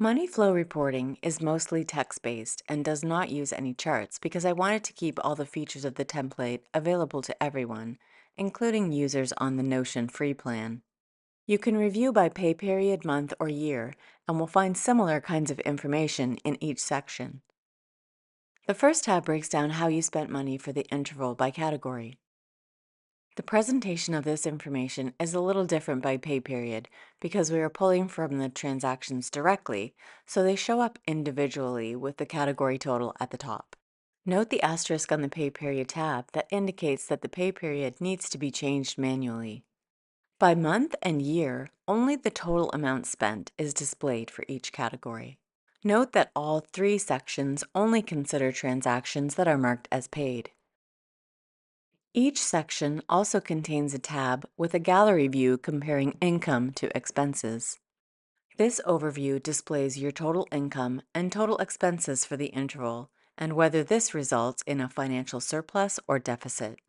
Money flow reporting is mostly text-based and does not use any charts because I wanted to keep all the features of the template available to everyone, including users on the Notion free plan. You can review by pay period, month, or year, and will find similar kinds of information in each section. The first tab breaks down how you spent money for the interval by category. The presentation of this information is a little different by pay period because we are pulling from the transactions directly, so they show up individually with the category total at the top. Note the asterisk on the pay period tab that indicates that the pay period needs to be changed manually. By month and year, only the total amount spent is displayed for each category. Note that all three sections only consider transactions that are marked as paid. Each section also contains a tab with a gallery view comparing income to expenses. This overview displays your total income and total expenses for the interval and whether this results in a financial surplus or deficit.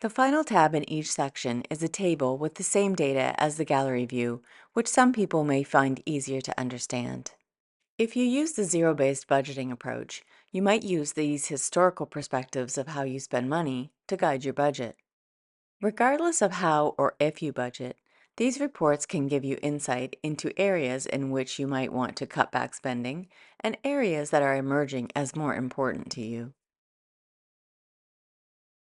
The final tab in each section is a table with the same data as the gallery view, which some people may find easier to understand. If you use the zero-based budgeting approach, you might use these historical perspectives of how you spend money to guide your budget. Regardless of how or if you budget, these reports can give you insight into areas in which you might want to cut back spending and areas that are emerging as more important to you.